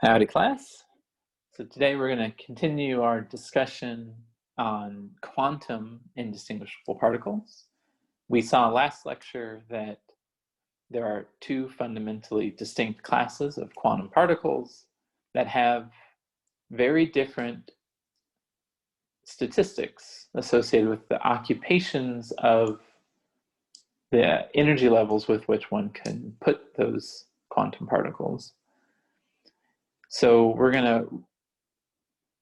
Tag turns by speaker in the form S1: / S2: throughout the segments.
S1: Howdy, class. So today we're going to continue our discussion on quantum indistinguishable particles. We saw last lecture that there are two fundamentally distinct classes of quantum particles that have very different statistics associated with the occupations of the energy levels with which one can put those quantum particles. So we're going to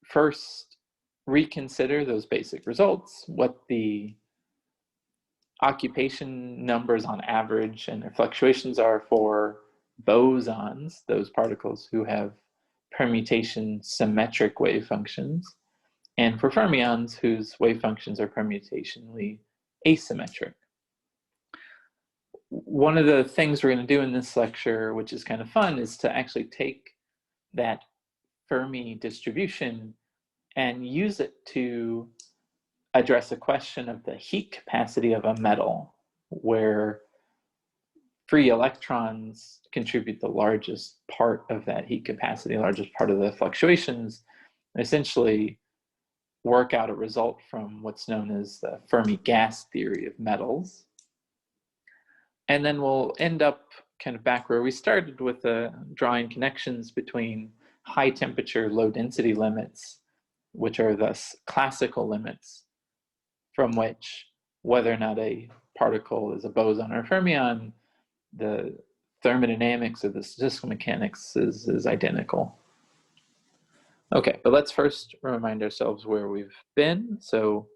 S1: first reconsider those basic results, what the occupation numbers on average and their fluctuations are for bosons, those particles who have permutation symmetric wave functions, and for fermions whose wave functions are permutationally asymmetric. One of the things we're going to do in this lecture, which is kind of fun, is to actually take that Fermi distribution and use it to address a question of the heat capacity of a metal, where free electrons contribute the largest part of that heat capacity, the largest part of the fluctuations, and essentially work out a result from what's known as the Fermi gas theory of metals. And then we'll end up kind of back where we started with drawing connections between high temperature, low density limits, which are thus classical limits from which whether or not a particle is a boson or a fermion, the thermodynamics or the statistical mechanics is identical. Okay, but let's first remind ourselves where we've been. So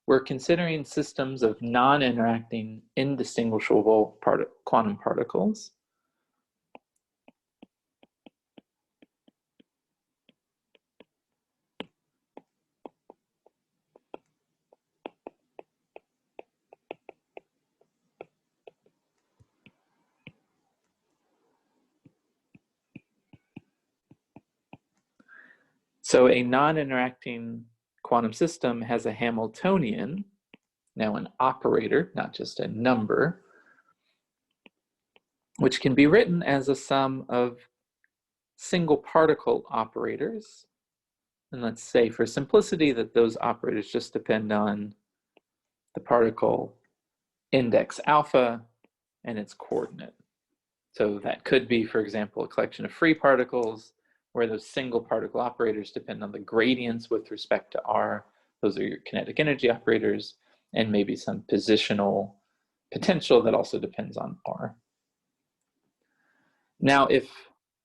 S1: we're considering systems of non-interacting, indistinguishable quantum particles. So a non-interacting quantum system has a Hamiltonian, now an operator, not just a number, which can be written as a sum of single particle operators. And let's say for simplicity that those operators just depend on the particle index alpha and its coordinate. So that could be, for example, a collection of free particles where those single particle operators depend on the gradients with respect to r. Those are your kinetic energy operators, and maybe some positional potential that also depends on r. Now, if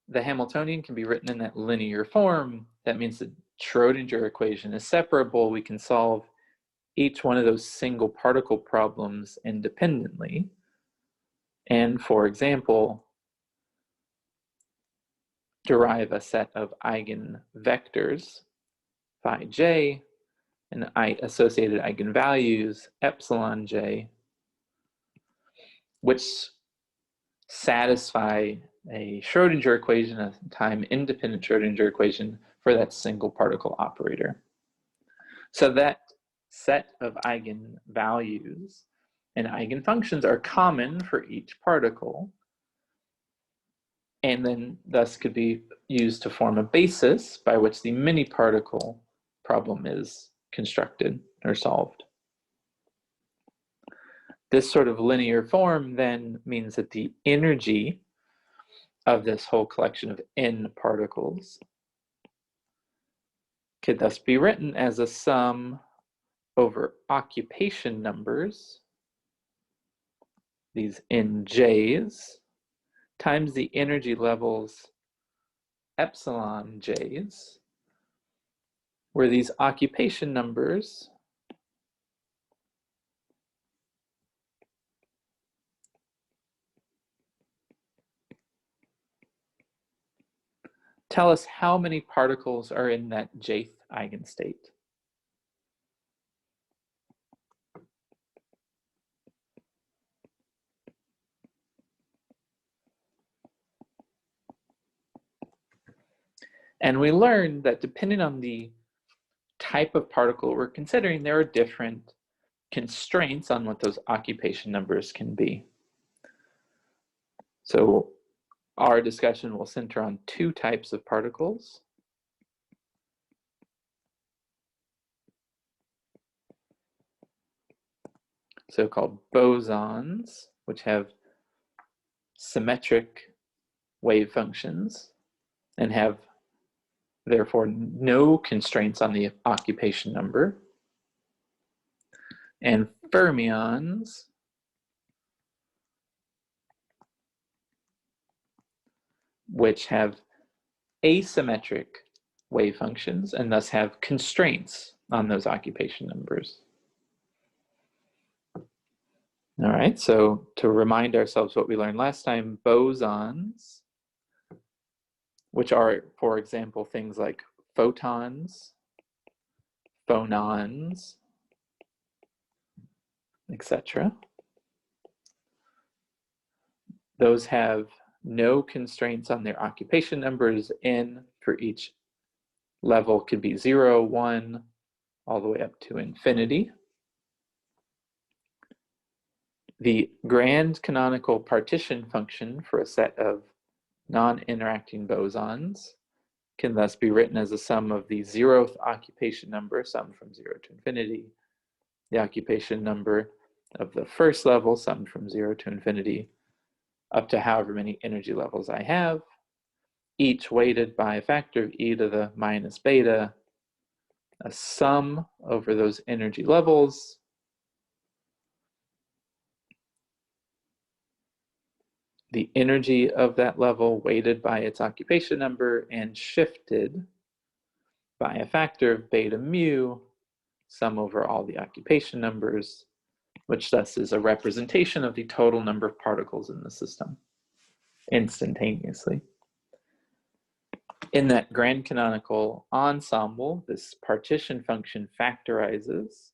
S1: the Hamiltonian can be written in that linear form, that means the Schrodinger equation is separable. We can solve each one of those single particle problems independently. And for example, derive a set of eigenvectors, phi j, and associated eigenvalues, epsilon j, which satisfy a Schrodinger equation, a time-independent Schrodinger equation for that single particle operator. So that set of eigenvalues and eigenfunctions are common for each particle, and then thus could be used to form a basis by which the many-particle problem is constructed or solved. This sort of linear form then means that the energy of this whole collection of n particles could thus be written as a sum over occupation numbers, these nj's, times the energy levels epsilon j's, where these occupation numbers tell us how many particles are in that jth eigenstate. And we learned that depending on the type of particle we're considering, there are different constraints on what those occupation numbers can be. So our discussion will center on two types of particles. So-called bosons, which have symmetric wave functions and have therefore no constraints on the occupation number, and fermions, which have asymmetric wave functions and thus have constraints on those occupation numbers. All right, so to remind ourselves what we learned last time, bosons, which are, for example, things like photons, phonons, etc. Those have no constraints on their occupation numbers. N for each level could be 0, 1, all the way up to infinity. The grand canonical partition function for a set of non-interacting bosons can thus be written as a sum of the 0th occupation number, summed from 0 to infinity, the occupation number of the first level, summed from 0 to infinity, up to however many energy levels I have, each weighted by a factor of e to the minus beta, a sum over those energy levels, the energy of that level weighted by its occupation number and shifted by a factor of beta mu, sum over all the occupation numbers, which thus is a representation of the total number of particles in the system instantaneously. In that grand canonical ensemble, this partition function factorizes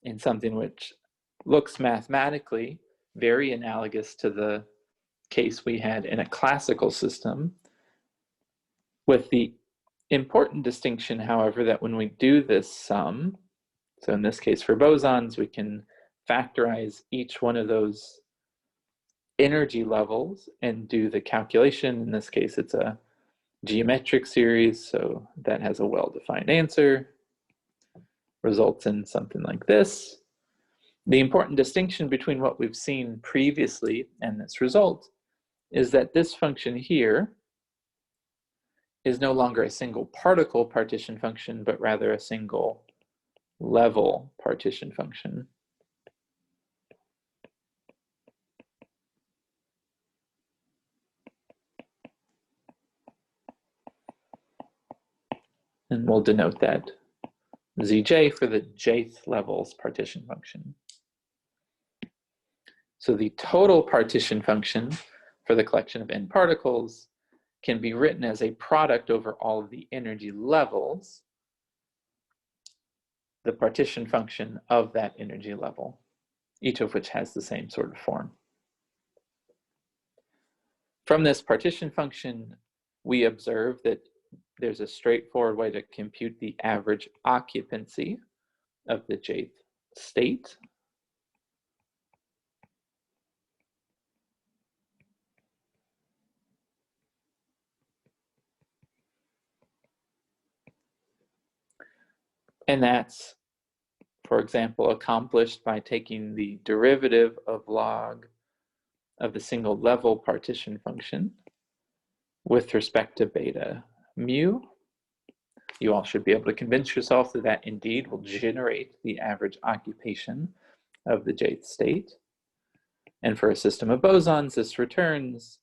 S1: in something which looks mathematically very analogous to the case we had in a classical system, with the important distinction, however, that when we do this sum, so in this case for bosons, we can factorize each one of those energy levels and do the calculation. In this case, it's a geometric series, so that has a well-defined answer, results in something like this. The important distinction between what we've seen previously and this result is that this function here is no longer a single particle partition function, but rather a single level partition function. And we'll denote that Zj for the jth levels partition function. So the total partition function for the collection of n particles can be written as a product over all of the energy levels, the partition function of that energy level, each of which has the same sort of form. From this partition function, we observe that there's a straightforward way to compute the average occupancy of the jth state. And that's, for example, accomplished by taking the derivative of log of the single level partition function with respect to beta mu. You all should be able to convince yourself that that indeed will generate the average occupation of the jth state. And for a system of bosons, this returns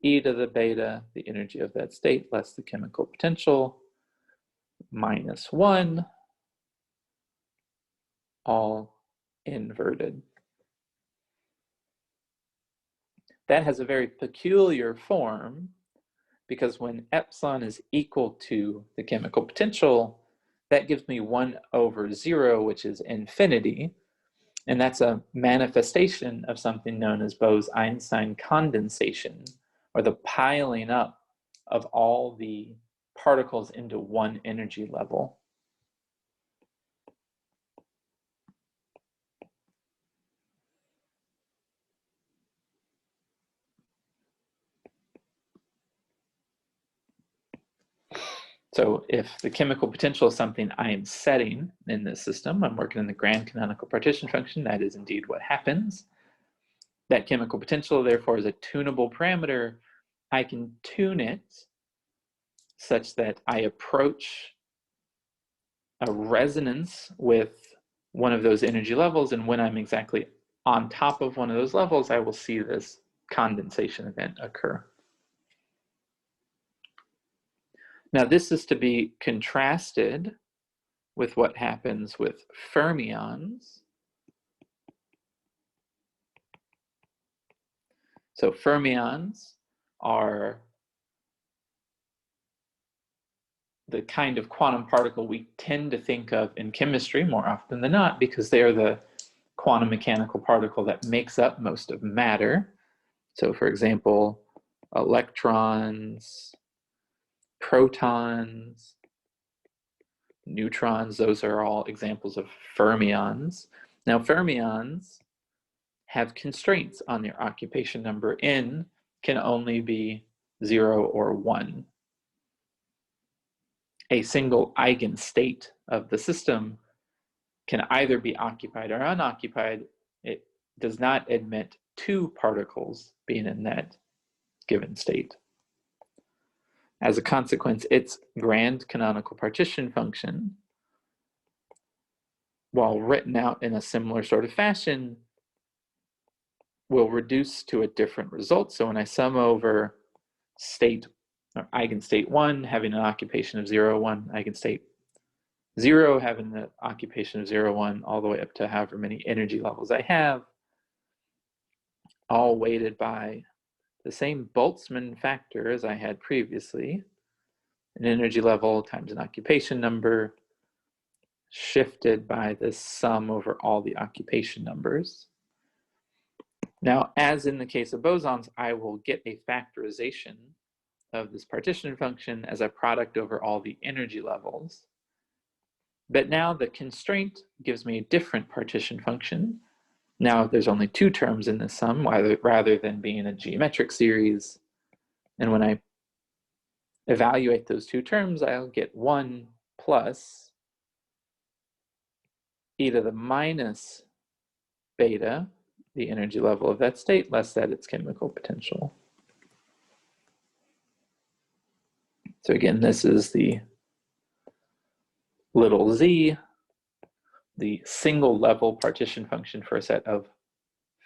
S1: e to the beta, the energy of that state, less the chemical potential, minus 1, all inverted. That has a very peculiar form because when epsilon is equal to the chemical potential, that gives me 1 over 0, which is infinity. And that's a manifestation of something known as Bose-Einstein condensation, or the piling up of all the particles into one energy level. So if the chemical potential is something I am setting in this system, I'm working in the grand canonical partition function, that is indeed what happens. That chemical potential, therefore, is a tunable parameter. I can tune it such that I approach a resonance with one of those energy levels, and when I'm exactly on top of one of those levels, I will see this condensation event occur. Now, this is to be contrasted with what happens with fermions. So fermions are the kind of quantum particle we tend to think of in chemistry more often than not, because they are the quantum mechanical particle that makes up most of matter. So for example, electrons, protons, neutrons, those are all examples of fermions. Now fermions have constraints on their occupation number. N can only be 0 or 1. A single eigenstate of the system can either be occupied or unoccupied. It does not admit two particles being in that given state. As a consequence, its grand canonical partition function, while written out in a similar sort of fashion, will reduce to a different result. So when I sum over state or eigenstate 1 having an occupation of 0, 1, eigenstate 0 having the occupation of 0, 1, all the way up to however many energy levels I have, all weighted by the same Boltzmann factor as I had previously, an energy level times an occupation number, shifted by the sum over all the occupation numbers. Now, as in the case of bosons, I will get a factorization of this partition function as a product over all the energy levels. But now the constraint gives me a different partition function. Now there's only two terms in the sum rather than being a geometric series. And when I evaluate those two terms, I'll get 1 plus e to the minus beta, the energy level of that state, less that its chemical potential. So again, this is the little z, the single level partition function for a set of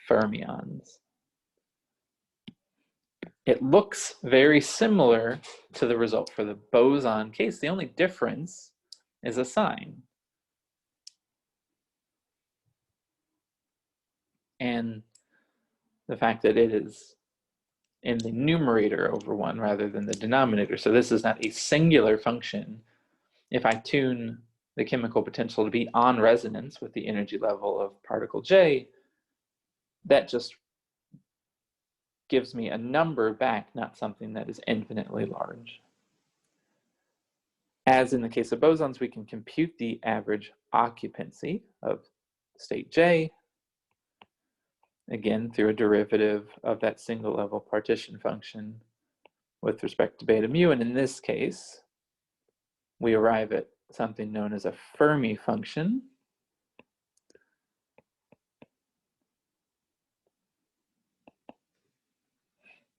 S1: fermions. It looks very similar to the result for the boson case. The only difference is a sign. And the fact that it is in the numerator over 1 rather than the denominator. So this is not a singular function. If I tune the chemical potential to be on resonance with the energy level of particle J, that just gives me a number back, not something that is infinitely large. As in the case of bosons, we can compute the average occupancy of state J, again, through a derivative of that single level partition function with respect to beta mu. And in this case, we arrive at something known as a Fermi function.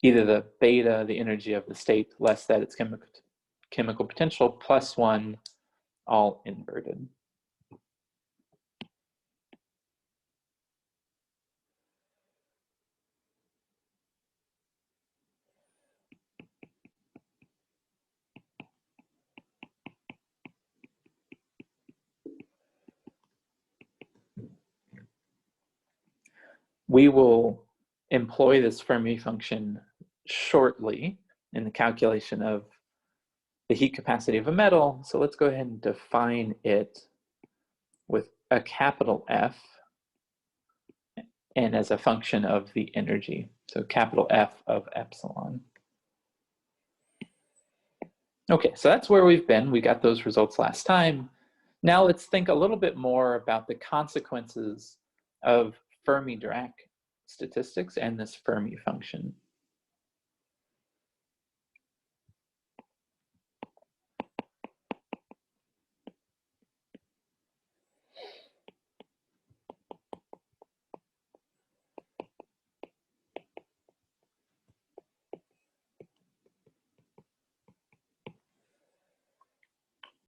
S1: Either the beta, the energy of the state, less that its chemical potential, plus 1, all inverted. We will employ this Fermi function shortly in the calculation of the heat capacity of a metal. So let's go ahead and define it with a capital F and as a function of the energy. So capital F of epsilon. Okay, so that's where we've been. We got those results last time. Now let's think a little bit more about the consequences of Fermi-Dirac statistics and this Fermi function.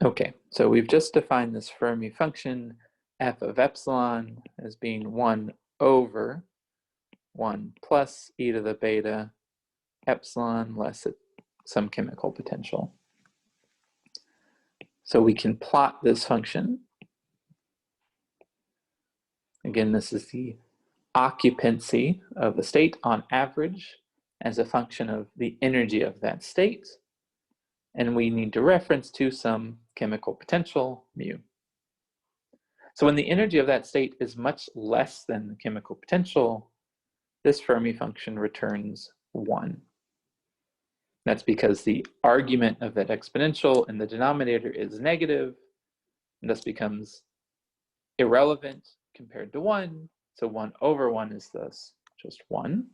S1: Okay, so we've just defined this Fermi function f of epsilon as being 1 over 1 plus e to the beta epsilon less some chemical potential. So we can plot this function. Again, this is the occupancy of a state on average as a function of the energy of that state. And we need to reference to some chemical potential, mu. So when the energy of that state is much less than the chemical potential, this Fermi function returns 1. That's because the argument of that exponential in the denominator is negative, and thus becomes irrelevant compared to 1. So 1 over 1 is thus just 1.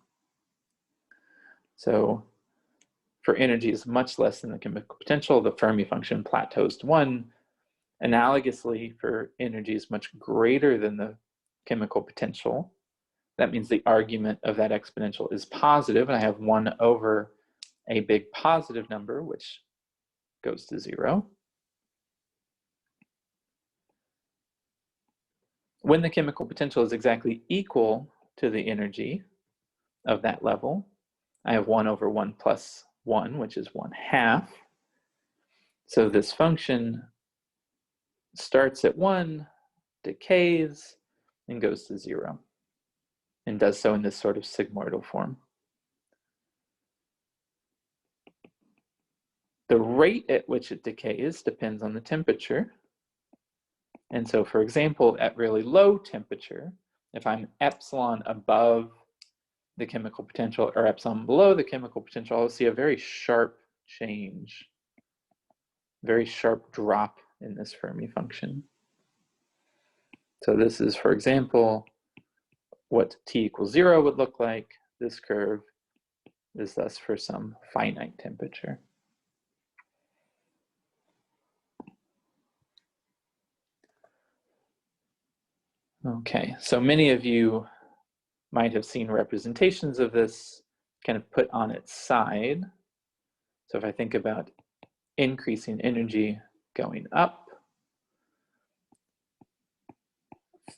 S1: So for energy is much less than the chemical potential, the Fermi function plateaus to 1. Analogously, for energy is much greater than the chemical potential, that means the argument of that exponential is positive, and I have 1 over a big positive number, which goes to 0. When the chemical potential is exactly equal to the energy of that level, I have 1 over 1 plus 1, which is 1/2. So this function starts at 1, decays, and goes to 0, and does so in this sort of sigmoidal form. The rate at which it decays depends on the temperature. And so, for example, at really low temperature, if I'm epsilon above the chemical potential or epsilon below the chemical potential, I'll see a very sharp change, very sharp drop in this Fermi function. So this is, for example, what t equals 0 would look like. This curve is thus for some finite temperature. Okay, so many of you might have seen representations of this kind of put on its side. So if I think about increasing energy going up,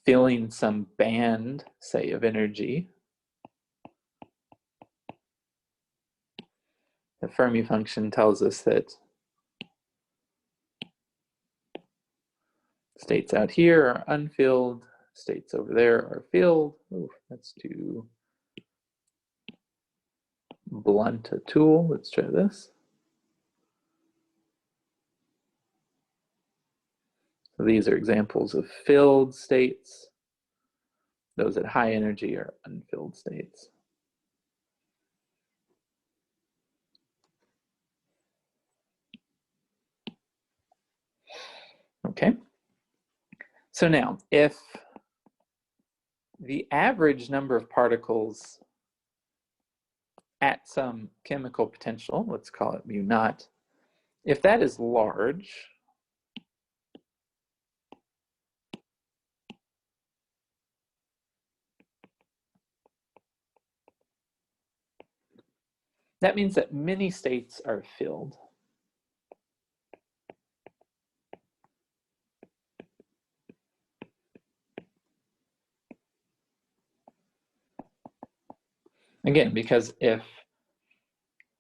S1: filling some band, say, of energy, the Fermi function tells us that states out here are unfilled, states over there are filled. Ooh, that's too blunt a tool. Let's try this. So these are examples of filled states. Those at high energy are unfilled states. Okay. So now, if the average number of particles at some chemical potential, let's call it mu naught, if that is large, that means that many states are filled. Again, because if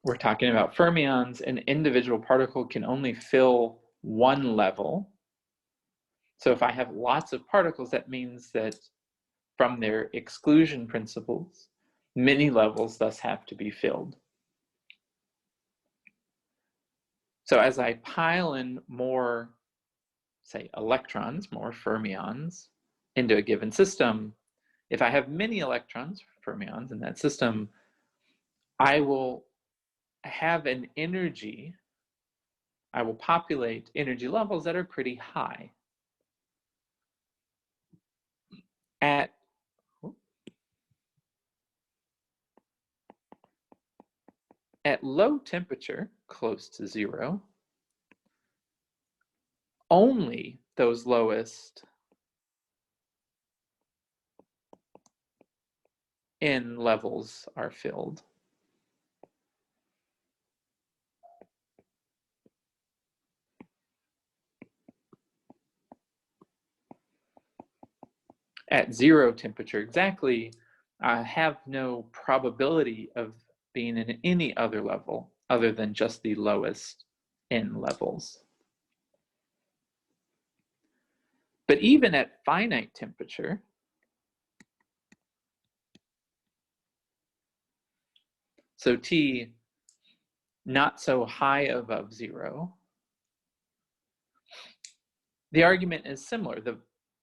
S1: we're talking about fermions, an individual particle can only fill one level. So if I have lots of particles, that means that from their exclusion principles, many levels thus have to be filled. So as I pile in more, say, electrons, more fermions into a given system, if I have many electrons, fermions in that system, I will have an energy, I will populate energy levels that are pretty high. At low temperature, close to 0, only those lowest N levels are filled. at 0 temperature exactly, have no probability of being in any other level other than just the lowest n levels. But even at finite temperature, so T not so high above 0, the argument is similar. The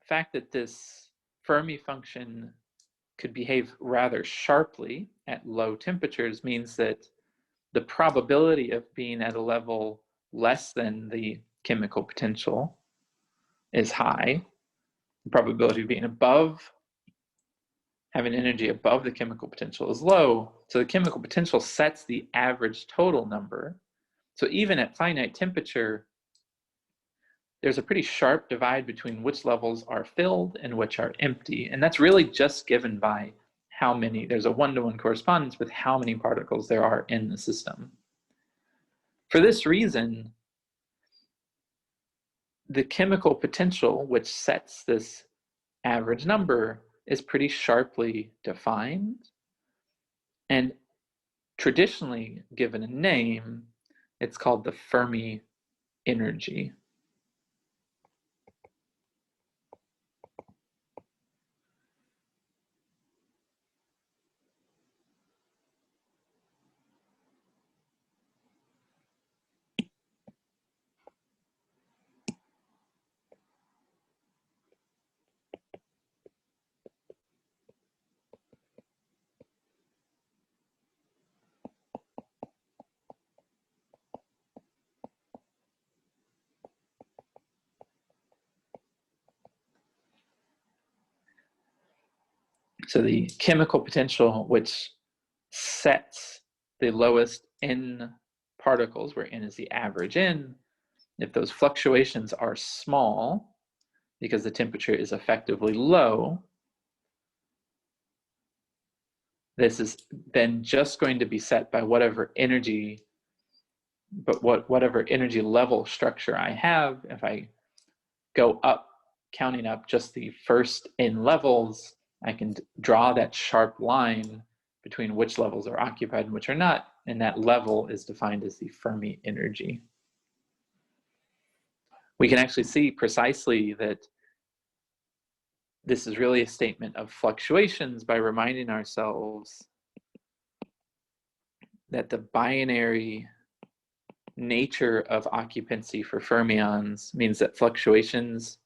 S1: fact that this Fermi function could behave rather sharply at low temperatures means that the probability of being at a level less than the chemical potential is high. The probability of being above, having energy above the chemical potential is low. So the chemical potential sets the average total number. So even at finite temperature, there's a pretty sharp divide between which levels are filled and which are empty. And that's really just given by how many, there's a one-to-one correspondence with how many particles there are in the system. For this reason, the chemical potential, which sets this average number, is pretty sharply defined and traditionally given a name. It's called the Fermi energy. So the chemical potential, which sets the lowest n particles, where n is the average n, if those fluctuations are small, because the temperature is effectively low, this is then just going to be set by whatever energy, whatever energy level structure I have. If I go up, counting up just the first n levels, I can draw that sharp line between which levels are occupied and which are not, and that level is defined as the Fermi energy. We can actually see precisely that this is really a statement of fluctuations by reminding ourselves that the binary nature of occupancy for fermions means that fluctuations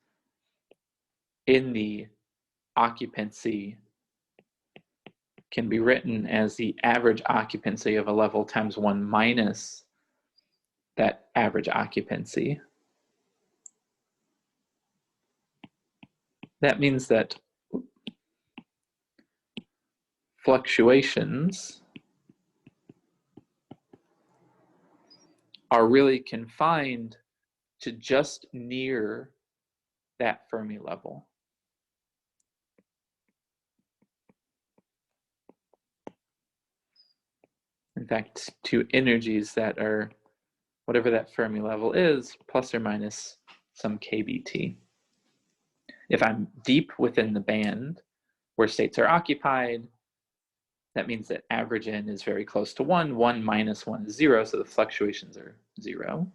S1: in the occupancy can be written as the average occupancy of a level times 1 minus that average occupancy. That means that fluctuations are really confined to just near that Fermi level. In fact, to energies that are whatever that Fermi level is, plus or minus some kBt. If I'm deep within the band where states are occupied, that means that average n is very close to 1. 1 minus 1 is 0, so the fluctuations are 0.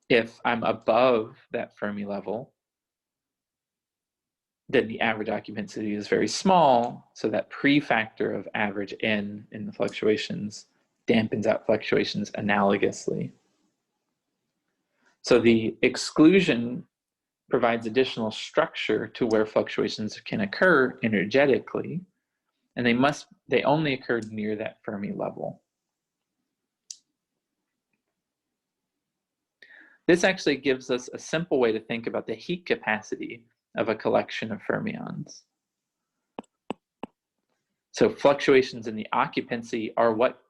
S1: If I'm above that Fermi level, then the average occupancy is very small, so that prefactor of average n in the fluctuations dampens out fluctuations analogously. So the exclusion provides additional structure to where fluctuations can occur energetically, and they only occur near that Fermi level. This actually gives us a simple way to think about the heat capacity of a collection of fermions. So fluctuations in the occupancy are what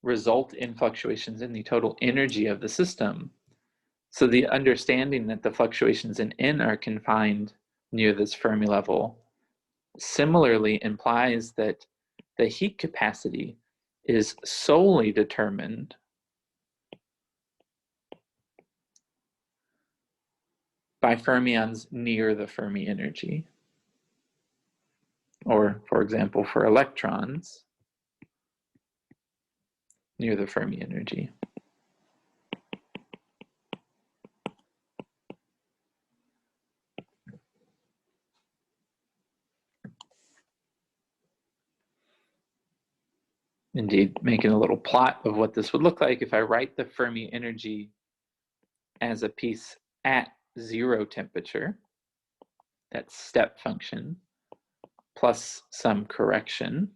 S1: result in fluctuations in the total energy of the system. So the understanding that the fluctuations in N are confined near this Fermi level similarly implies that the heat capacity is solely determined by fermions near the Fermi energy. or for example, for electrons near the Fermi energy. Indeed, making a little plot of what this would look like if I write the Fermi energy as a piece at 0 temperature, that step function, plus some correction.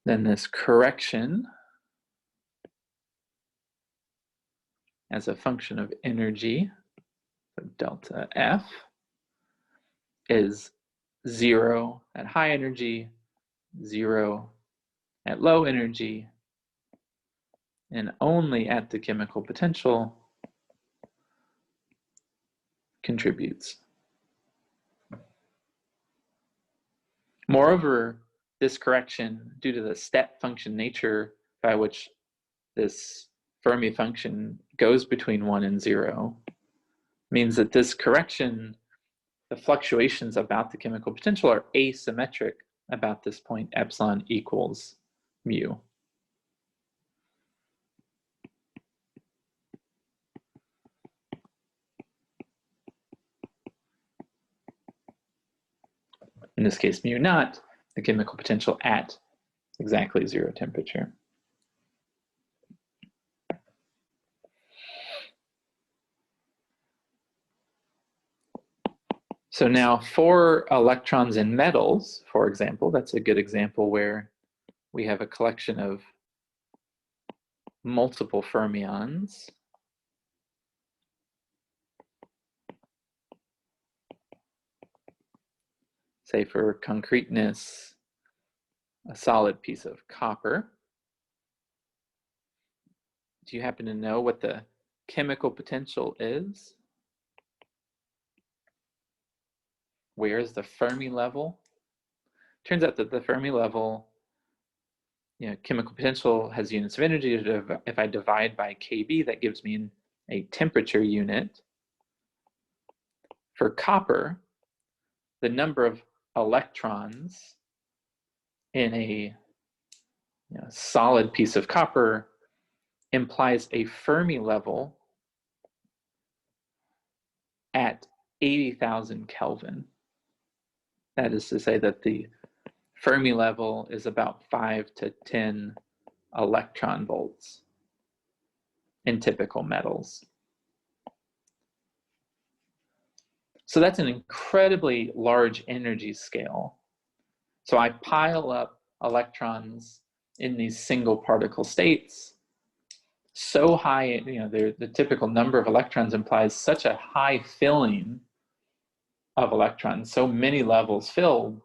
S1: Then this correction as a function of energy, so delta F, is 0 at high energy, 0 at low energy, and only at the chemical potential contributes. Moreover, this correction, due to the step function nature by which this Fermi function goes between 1 and 0, means that this correction, the fluctuations about the chemical potential, are asymmetric about this point epsilon equals mu. In this case, mu naught, the chemical potential at exactly 0 temperature. So now for electrons in metals, for example, that's a good example where we have a collection of multiple fermions. Say for concreteness, a solid piece of copper. Do you happen to know what the chemical potential is? Where is the Fermi level? Turns out that the Fermi level, chemical potential has units of energy. If I divide by kb, that gives me a temperature unit. For copper, the number of electrons in a solid piece of copper implies a Fermi level at 80,000 Kelvin. That is to say that the Fermi level is about 5 to 10 electron volts in typical metals. So that's an incredibly large energy scale. So I pile up electrons in these single particle states so high, the typical number of electrons implies such a high filling of electrons, so many levels filled,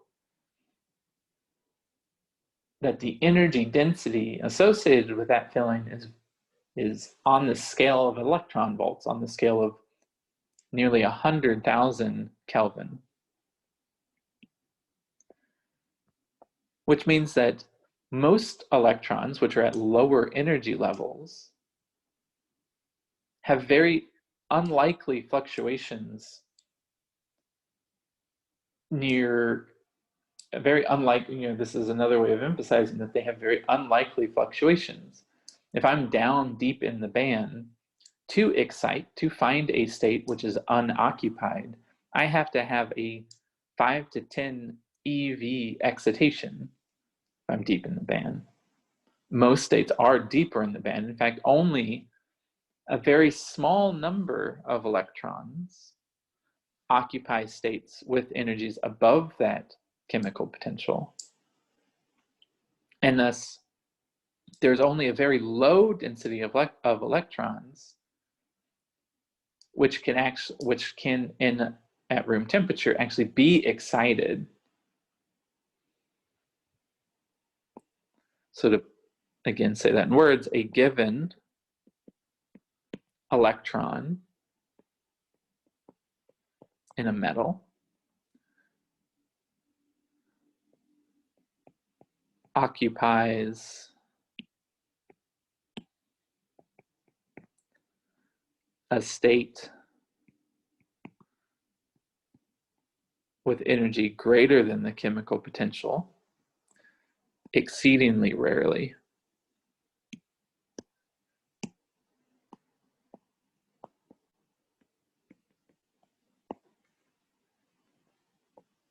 S1: that the energy density associated with that filling is on the scale of electron volts, on the scale of nearly 100,000 Kelvin. Which means that most electrons, which are at lower energy levels, have very unlikely fluctuations near, very unlikely, this is another way of emphasizing that they have very unlikely fluctuations. If I'm down deep in the band, to excite, to find a state which is unoccupied, I have to have a 5 to 10 EV excitation if I'm deep in the band. Most states are deeper in the band. In fact, only a very small number of electrons occupy states with energies above that chemical potential. And thus, there's only a very low density of electrons which can at room temperature actually be excited. So to again say that in words, a given electron in a metal occupies a state with energy greater than the chemical potential exceedingly rarely.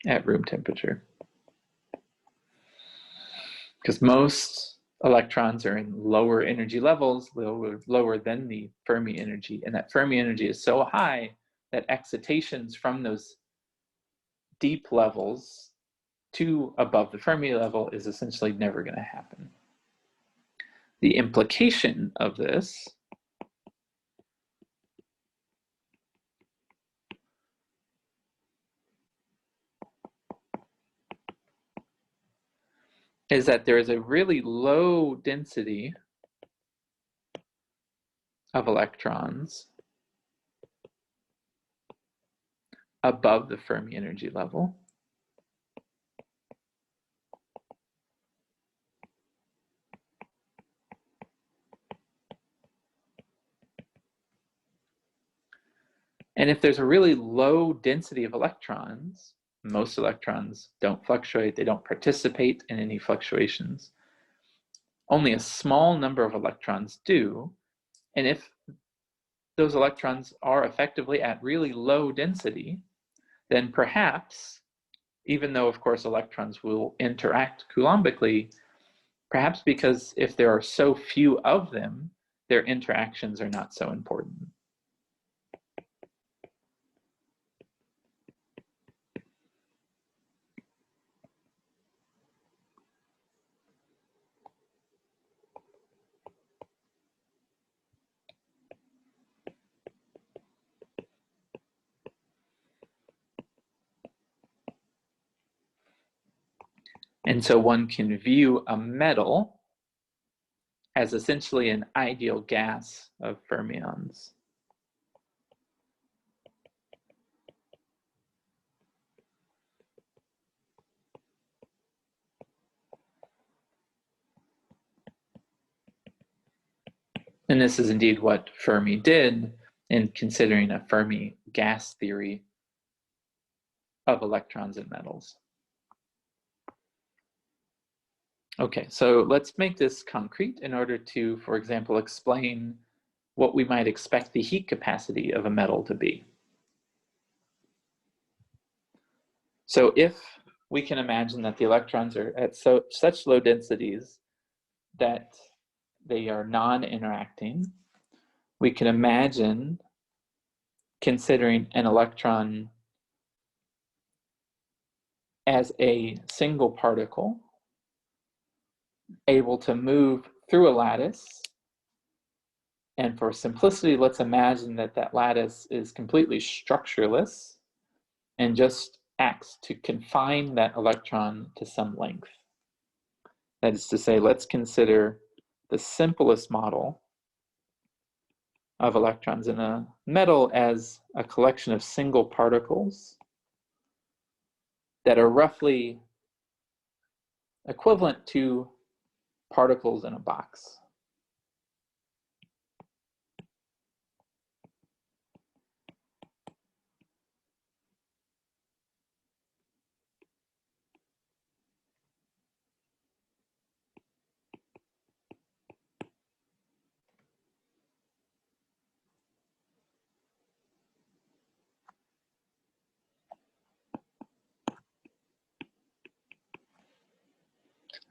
S1: At room temperature. Because most electrons are in lower energy levels, lower than the Fermi energy, and that Fermi energy is so high that excitations from those deep levels to above the Fermi level is essentially never going to happen. The implication of this is that there is a really low density of electrons above the Fermi energy level. And if there's a really low density of electrons, most electrons don't fluctuate, they don't participate in any fluctuations. Only a small number of electrons do, and if those electrons are effectively at really low density, then perhaps, even though of course electrons will interact coulombically, perhaps because if there are so few of them, their interactions are not so important. And so one can view a metal as essentially an ideal gas of fermions. And this is indeed what Fermi did in considering a Fermi gas theory of electrons and metals. Okay, so let's make this concrete in order to, for example, explain what we might expect the heat capacity of a metal to be. So if we can imagine that the electrons are at such low densities that they are non-interacting, we can imagine considering an electron as a single particle able to move through a lattice. And for simplicity, let's imagine that that lattice is completely structureless and just acts to confine that electron to some length. That is to say, let's consider the simplest model of electrons in a metal as a collection of single particles that are roughly equivalent to particles in a box.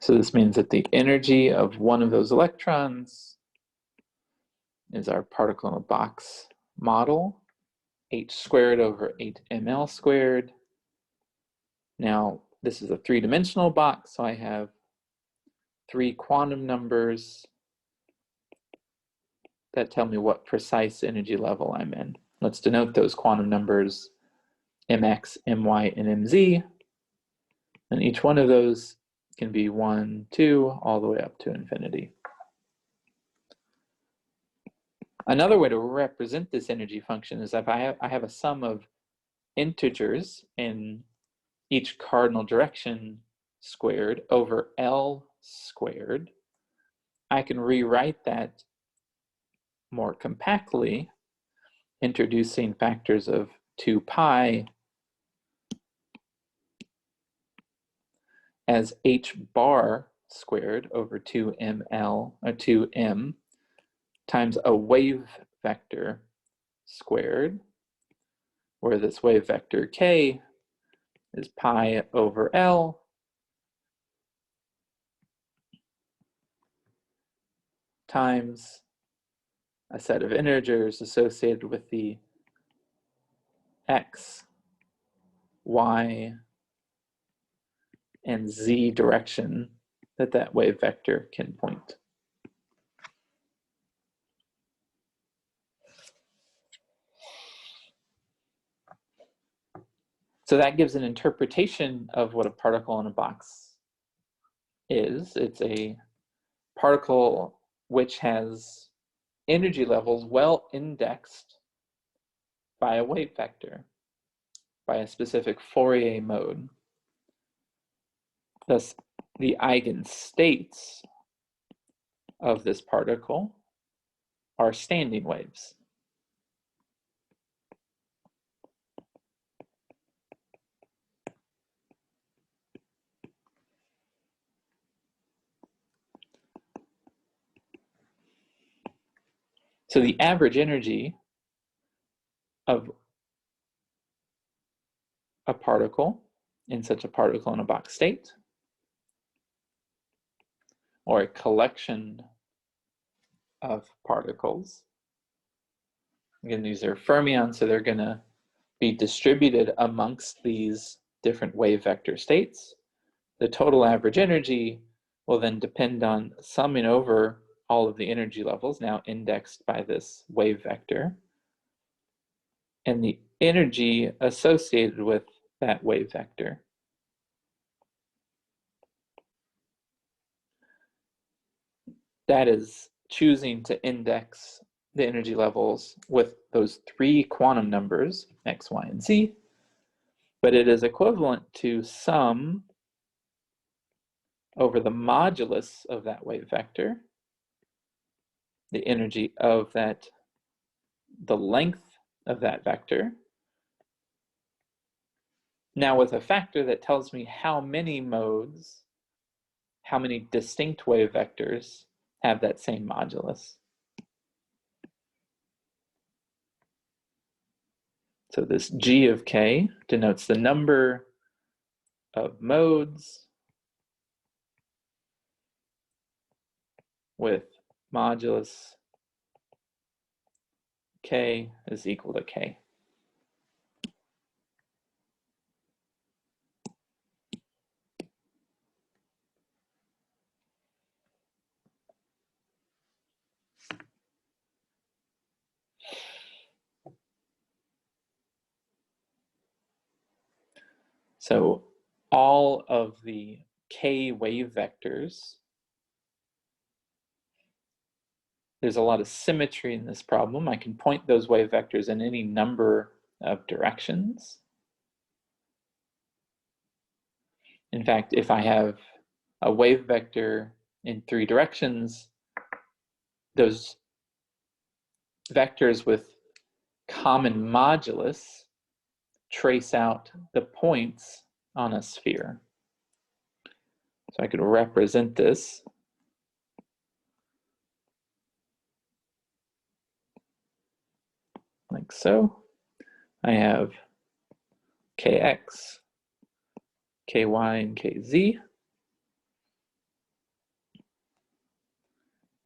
S1: So this means that the energy of one of those electrons is our particle in a box model, h squared over 8 ml squared. Now, this is a three-dimensional box, so I have three quantum numbers that tell me what precise energy level I'm in. Let's denote those quantum numbers mx, my, and mz. And each one of those can be 1, 2, all the way up to infinity. Another way to represent this energy function is if I have a sum of integers in each cardinal direction squared over L squared, I can rewrite that more compactly, introducing factors of 2 pi as h bar squared over 2ml, or 2m, times a wave vector squared, where this wave vector k is pi over L times a set of integers associated with the x, y, and z direction that that wave vector can point. So that gives an interpretation of what a particle in a box is. It's a particle which has energy levels well indexed by a wave vector, by a specific Fourier mode. Thus, the eigenstates of this particle are standing waves. So the average energy of a particle in such a particle in a box state, or a collection of particles. Again, these are fermions, so they're going to be distributed amongst these different wave vector states. The total average energy will then depend on summing over all of the energy levels now indexed by this wave vector and the energy associated with that wave vector. That is choosing to index the energy levels with those 3 quantum numbers, x, y, and z, but it is equivalent to sum over the modulus of that wave vector, the energy of that, the length of that vector, now with a factor that tells me how many modes, how many distinct wave vectors have that same modulus. So this g of k denotes the number of modes with modulus k is equal to k. So all of the k wave vectors, there's a lot of symmetry in this problem. I can point those wave vectors in any number of directions. In fact, if I have a wave vector in 3 directions, those vectors with common modulus trace out the points on a sphere. So I could represent this like so. I have kx, ky, and kz.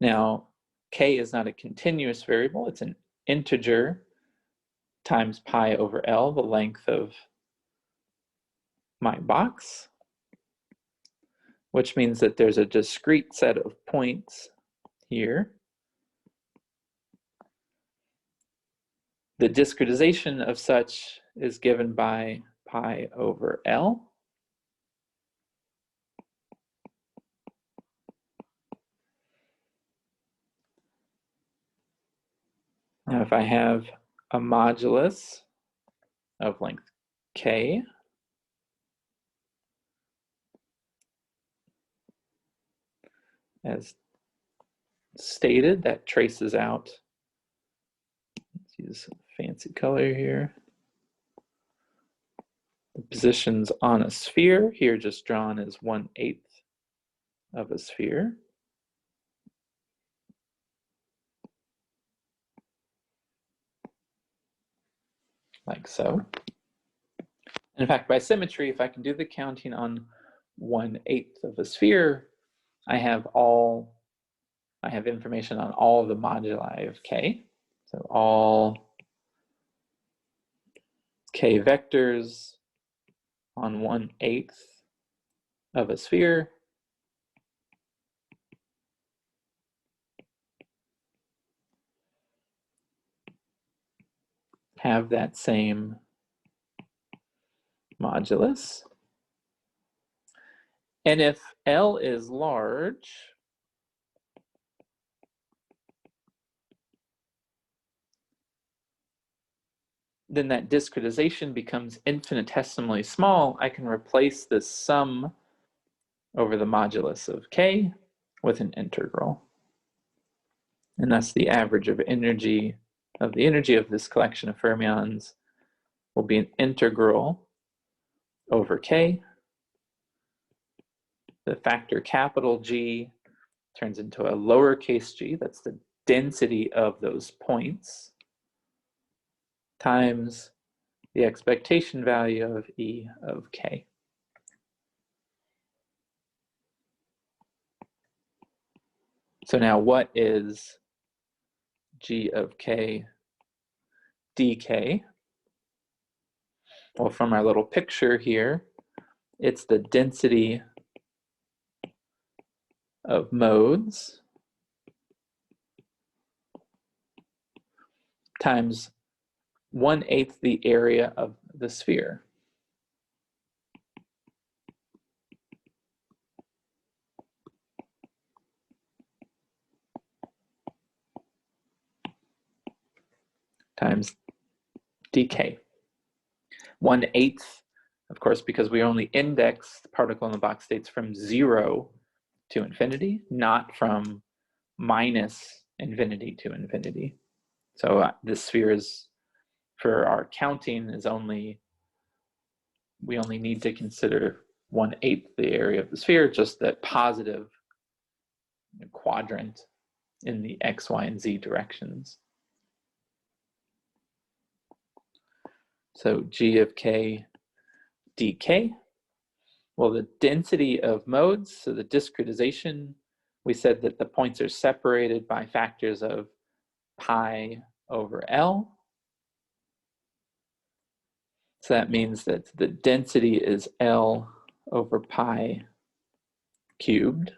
S1: Now, k is not a continuous variable, it's an integer times pi over L, the length of my box, which means that there's a discrete set of points here. The discretization of such is given by pi over L. Now, if I have a modulus of length k, as stated, that traces out, let's use a fancy color here, the positions on a sphere, here just drawn as 1/8 of a sphere. Like so. In fact, by symmetry, if I can do the counting on 1/8 of a sphere, I have information on all of the moduli of K. So all K vectors on 1/8 of a sphere have that same modulus. And if L is large, then that discretization becomes infinitesimally small. I can replace this sum over the modulus of K with an integral. And thus the average of the energy of this collection of fermions will be an integral over K. The factor capital G turns into a lowercase g, that's the density of those points, times the expectation value of E of K. So now what is G of K dk? Well, from our little picture here, it's the density of modes times 1/8 the area of the sphere. Times dk. 1/8, of course, because we only index the particle in the box states from 0 to infinity, not from minus infinity to infinity. So this sphere is, for our counting, is only, we only need to consider 1/8 the area of the sphere, just that positive quadrant in the x, y, and z directions. So G of K dk, well, the density of modes, so the discretization, we said that the points are separated by factors of pi over L. So that means that the density is L over pi cubed.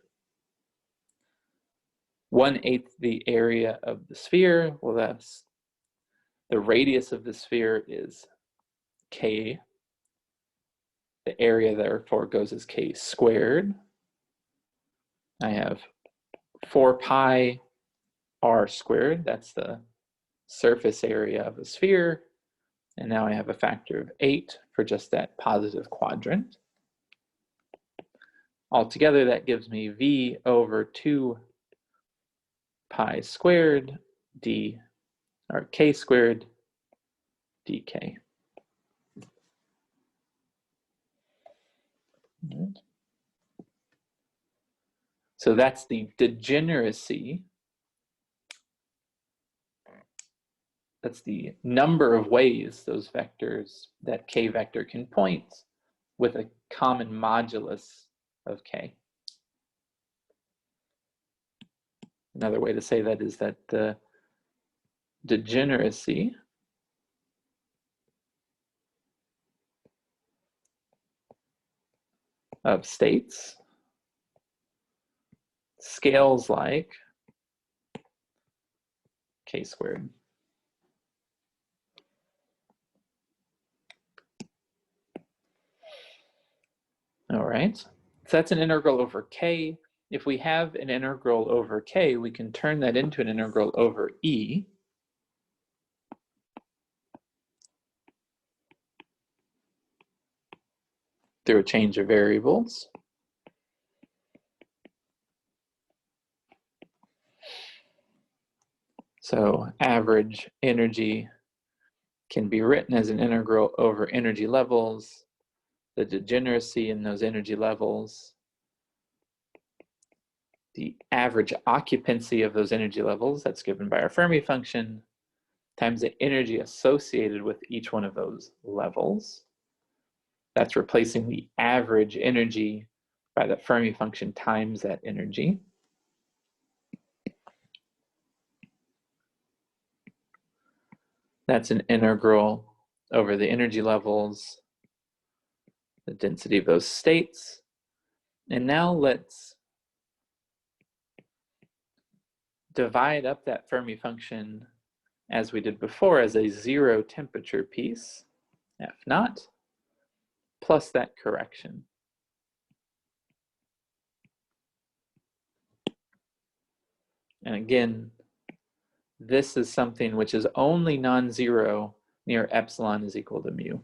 S1: 1/8 the area of the sphere, well, that's the radius of the sphere is K. The area therefore goes as K squared. I have 4 pi r squared, that's the surface area of a sphere. And now I have a factor of 8 for just that positive quadrant. Altogether, that gives me V over 2 pi squared d, or K squared dk. So that's the degeneracy. That's the number of ways those vectors, that K vector can point with a common modulus of K. Another way to say that is that the degeneracy of states scales like K squared. All right, so that's an integral over K. If we have an integral over K, we can turn that into an integral over E. Through a change of variables. So average energy can be written as an integral over energy levels, the degeneracy in those energy levels, the average occupancy of those energy levels, that's given by our Fermi function, times the energy associated with each one of those levels. That's replacing the average energy by the Fermi function times that energy. That's an integral over the energy levels, the density of those states. And now let's divide up that Fermi function as we did before as a zero temperature piece, F naught, plus that correction. And again, this is something which is only non-zero near epsilon is equal to mu.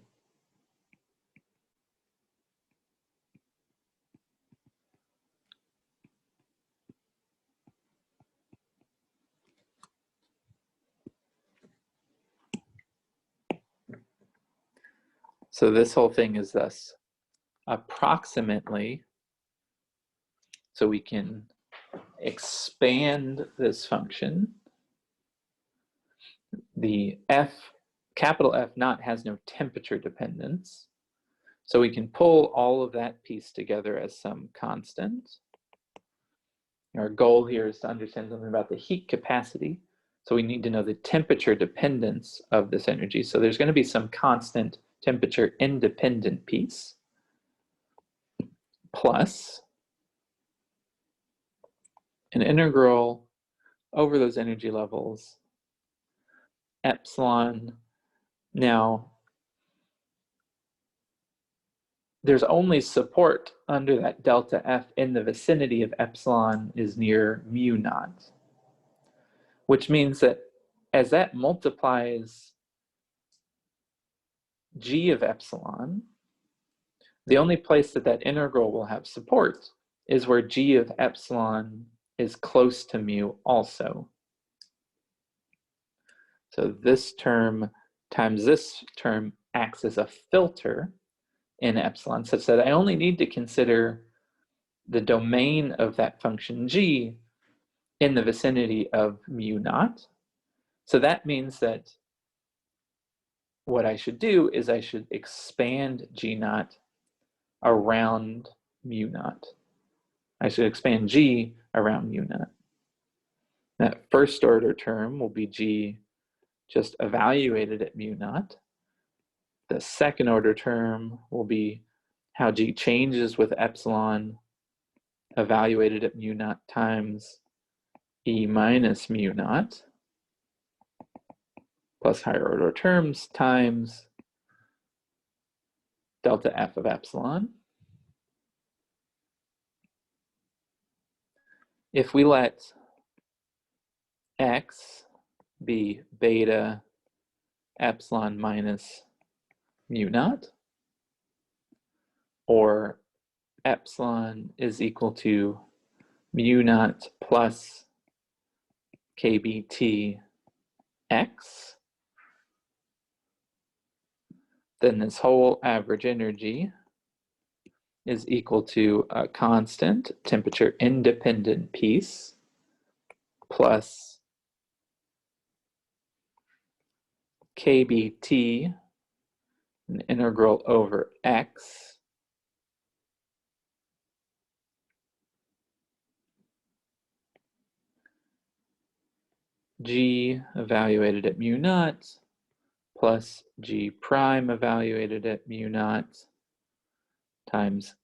S1: So this whole thing is thus approximately, so we can expand this function. The capital F naught has no temperature dependence. So we can pull all of that piece together as some constant. Our goal here is to understand something about the heat capacity. So we need to know the temperature dependence of this energy. So there's going to be some constant temperature independent piece plus an integral over those energy levels, epsilon. Now, there's only support under that delta F in the vicinity of epsilon is near mu naught, which means that as that multiplies g of epsilon, the only place that that integral will have support is where g of epsilon is close to mu also. So this term times this term acts as a filter in epsilon, such that I only need to consider the domain of that function g in the vicinity of mu naught. So that means that what I should do is I should expand g naught around mu naught. I should expand g around mu naught. That first order term will be g just evaluated at mu naught. The second order term will be how g changes with epsilon evaluated at mu naught times e minus mu naught plus higher order terms times delta F of epsilon. If we let x be beta epsilon minus mu naught, or epsilon is equal to mu naught plus kBT x, then this whole average energy is equal to a constant temperature independent piece plus kBT, an integral over x, g evaluated at mu naught plus g prime evaluated at mu naught times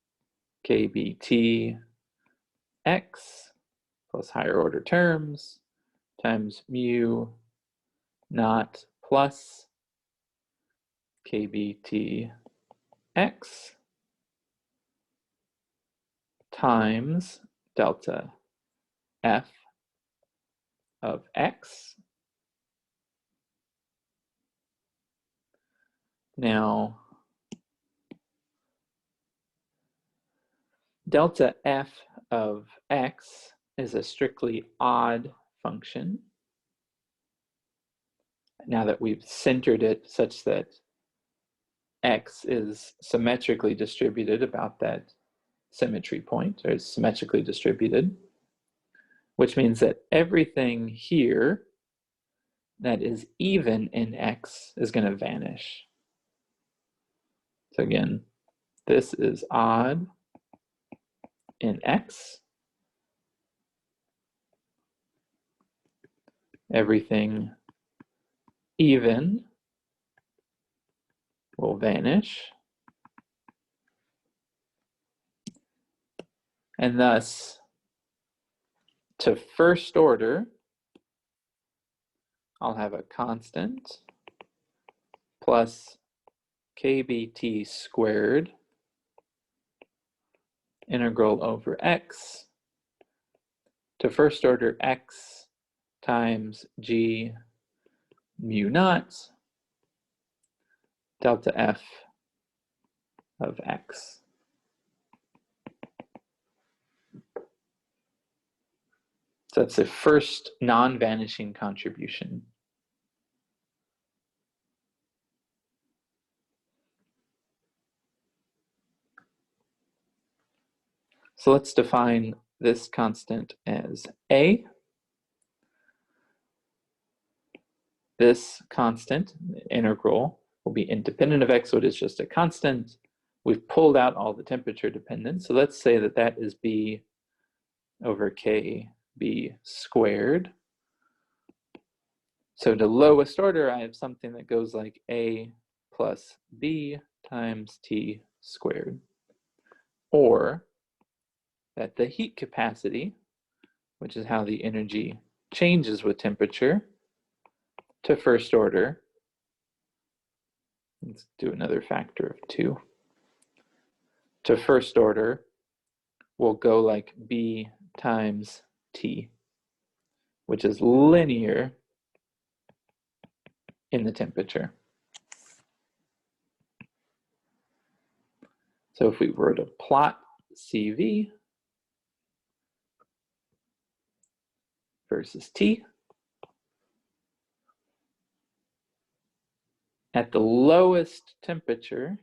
S1: kBT x plus higher order terms times mu naught plus kBT x times delta F of x. Now, delta F of x is a strictly odd function. now that we've centered it such that X is symmetrically distributed about that symmetry point, or is symmetrically distributed, which means that everything here that is even in X is going to vanish. So again, this is odd in X. Everything even will vanish. And thus, to first order, I'll have a constant plus kBt squared integral over X to first order X times G mu naught delta F of X. So that's the first non-vanishing contribution. So let's define this constant as A. This constant, integral, will be independent of X, so it is just a constant. We've pulled out all the temperature dependence. So let's say that that is B over KB squared. So to lowest order, I have something that goes like A plus B times T squared. Or that the heat capacity, which is how the energy changes with temperature, to first order, let's do another factor of 2, to first order will go like B times T, which is linear in the temperature. So if we were to plot CV versus T, at the lowest temperature,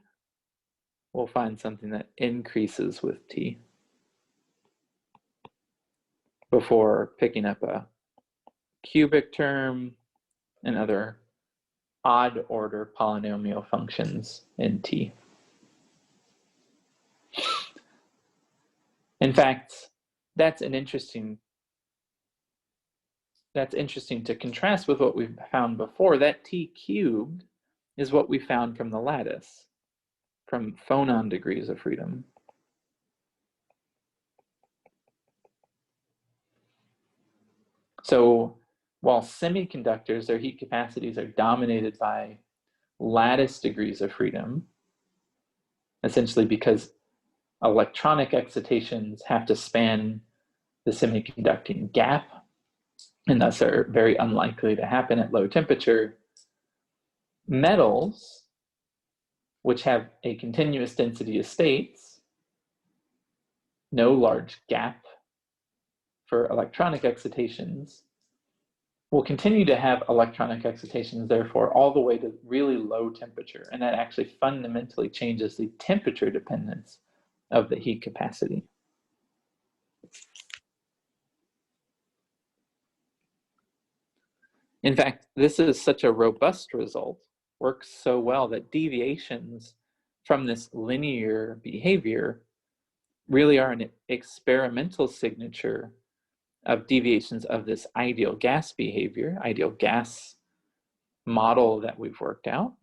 S1: we'll find something that increases with T before picking up a cubic term and other odd order polynomial functions in T. In fact, that's interesting to contrast with what we've found before. That T cubed is what we found from the lattice, from phonon degrees of freedom. So while semiconductors, their heat capacities are dominated by lattice degrees of freedom, essentially because electronic excitations have to span the semiconducting gap, and thus are very unlikely to happen at low temperature. Metals, which have a continuous density of states, no large gap for electronic excitations, will continue to have electronic excitations, therefore, all the way to really low temperature. And that actually fundamentally changes the temperature dependence of the heat capacity. In fact, this is such a robust result, works so well, that deviations from this linear behavior really are an experimental signature of deviations of this ideal gas behavior, ideal gas model that we've worked out.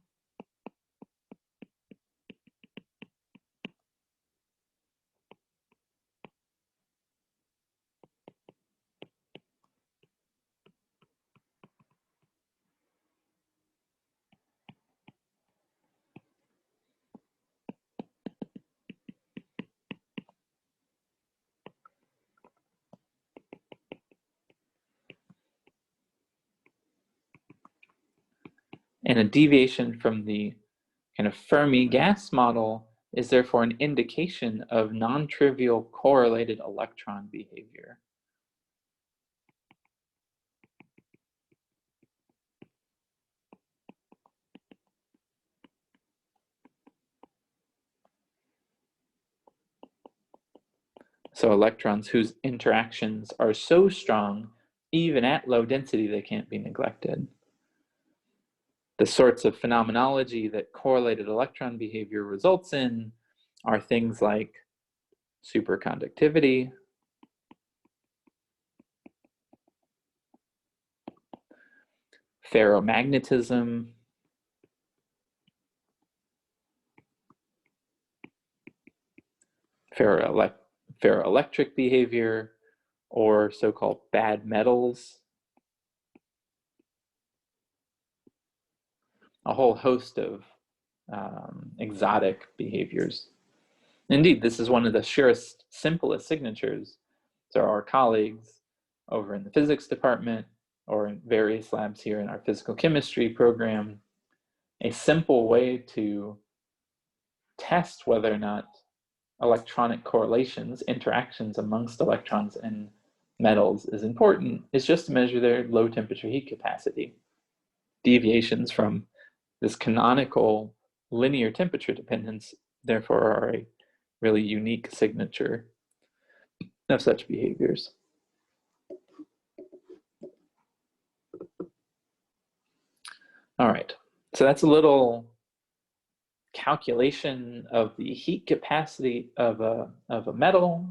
S1: And a deviation from the kind of Fermi gas model is therefore an indication of non-trivial correlated electron behavior. So electrons whose interactions are so strong, even at low density, they can't be neglected. The sorts of phenomenology that correlated electron behavior results in are things like superconductivity, ferromagnetism, ferroelectric behavior, or so-called bad metals, a whole host of exotic behaviors. Indeed, this is one of the surest, simplest signatures. So our colleagues over in the physics department or in various labs here in our physical chemistry program, a simple way to test whether or not electronic correlations, interactions amongst electrons and metals is important is just to measure their low temperature heat capacity. Deviations from this canonical linear temperature dependence, therefore, are a really unique signature of such behaviors. All right, so that's a little calculation of the heat capacity of a metal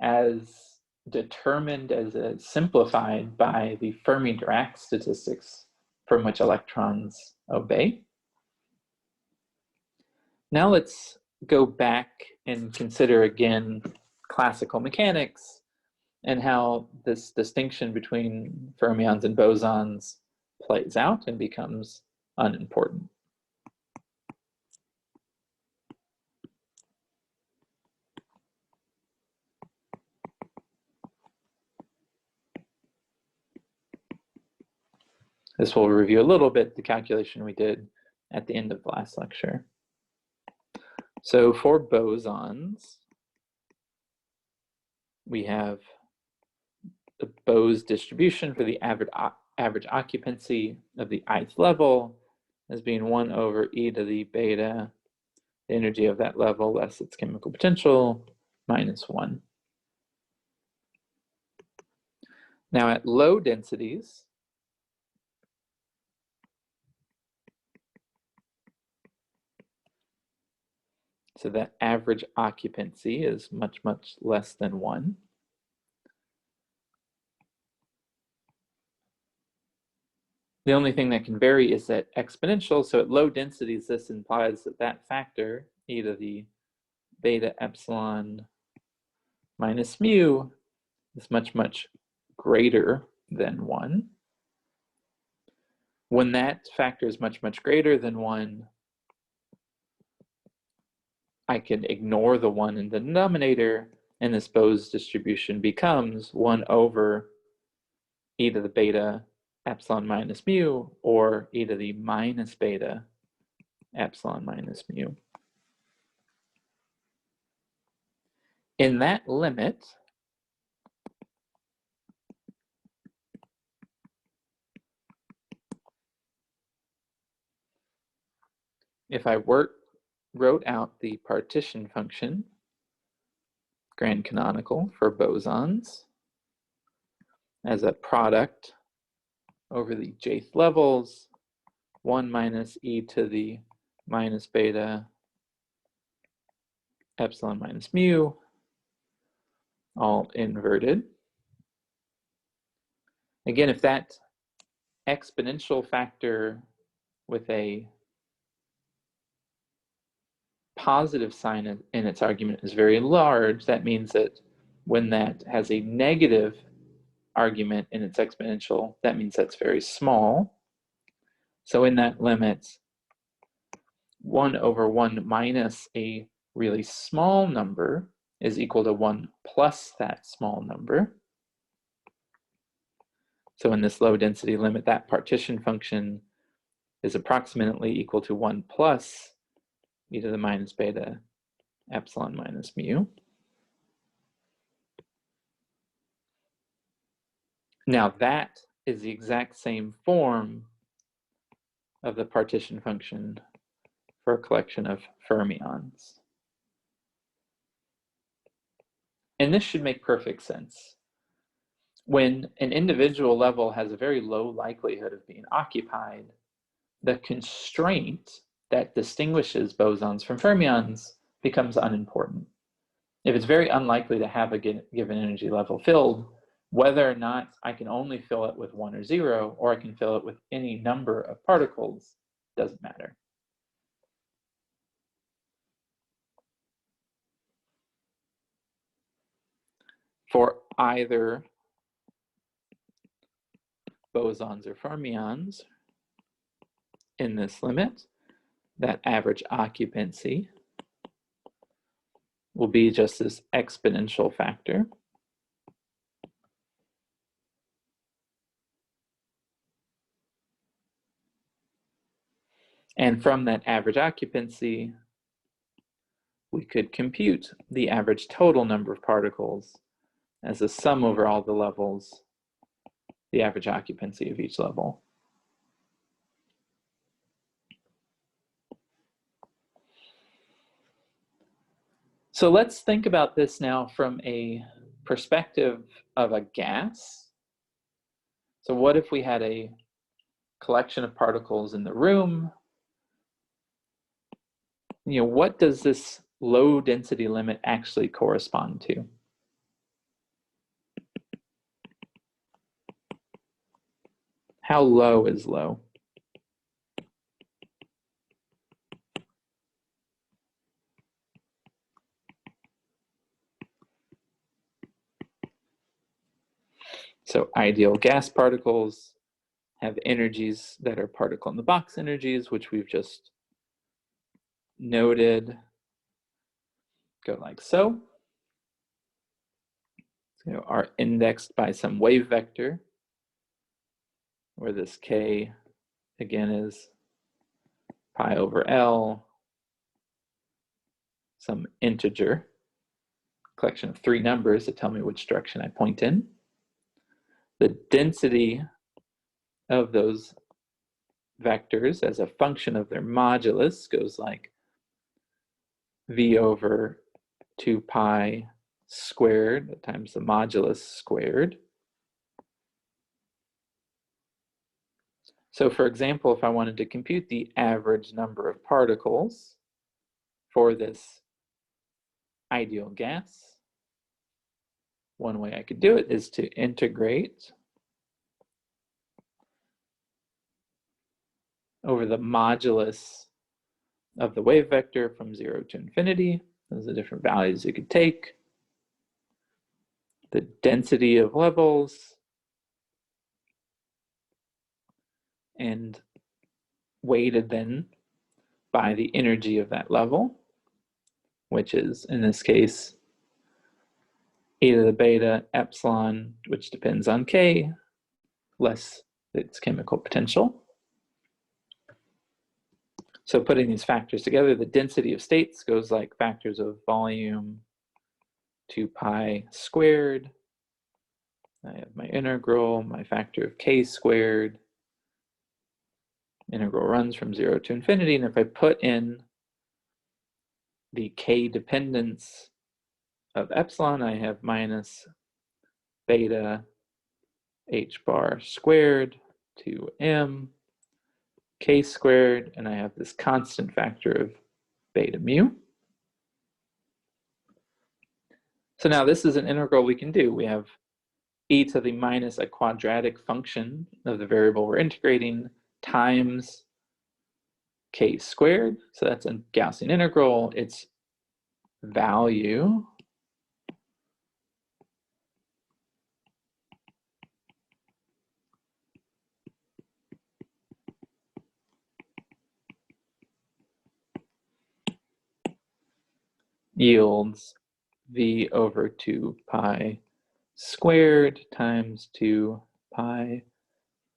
S1: as determined, as simplified by the Fermi-Dirac statistics from which electrons obey. Now let's go back and consider again classical mechanics and how this distinction between fermions and bosons plays out and becomes unimportant. This will review a little bit the calculation we did at the end of the last lecture. So for bosons, we have the Bose distribution for the average occupancy of the ith level as being 1 over e to the beta, the energy of that level less its chemical potential, minus 1. Now at low densities, so that average occupancy is much, much less than 1. The only thing that can vary is that exponential. So at low densities, this implies that that factor, e to the beta epsilon minus mu, is much, much greater than 1. When that factor is much, much greater than 1, I can ignore the 1 in the denominator, and this Bose distribution becomes 1 over e to the beta epsilon minus mu, or e to the minus beta epsilon minus mu. In that limit, if I wrote out the partition function, grand canonical for bosons, as a product over the jth levels, 1 minus e to the minus beta epsilon minus mu, all inverted. Again, if that exponential factor with a positive sign in its argument is very large, that means that when that has a negative argument in its exponential, that means that's very small. So in that limit, 1 over 1 minus a really small number is equal to 1 plus that small number. So in this low density limit, that partition function is approximately equal to 1 plus e to the minus beta epsilon minus mu. Now that is the exact same form of the partition function for a collection of fermions. And this should make perfect sense. When an individual level has a very low likelihood of being occupied, the constraint that distinguishes bosons from fermions becomes unimportant. If it's very unlikely to have a given energy level filled, whether or not I can only fill it with 1 or 0, or I can fill it with any number of particles, doesn't matter. For either bosons or fermions in this limit, that average occupancy will be just this exponential factor. And from that average occupancy, we could compute the average total number of particles as a sum over all the levels, the average occupancy of each level. So let's think about this now from a perspective of a gas. So what if we had a collection of particles in the room? What does this low density limit actually correspond to? How low is low? So ideal gas particles have energies that are particle in the box energies, which we've just noted. Go like so. Are indexed by some wave vector, where this k again is pi over L, some integer, collection of 3 numbers that tell me which direction I point in. The density of those vectors as a function of their modulus goes like v over 2 pi squared times the modulus squared. So for example, if I wanted to compute the average number of particles for this ideal gas, one way I could do it is to integrate over the modulus of the wave vector from 0 to infinity. Those are different values you could take. The density of levels, and weighted then by the energy of that level, which is, in this case, e to the beta epsilon, which depends on k, less its chemical potential. So putting these factors together, the density of states goes like factors of volume 2 pi squared. I have my integral, my factor of k squared. Integral runs from 0 to infinity, and if I put in the k dependence of epsilon, I have minus beta h bar squared to m k squared, and I have this constant factor of beta mu. So now this is an integral we can do. We have e to the minus a quadratic function of the variable we're integrating times k squared. So that's a Gaussian integral. Its value yields v over 2 pi squared times 2 pi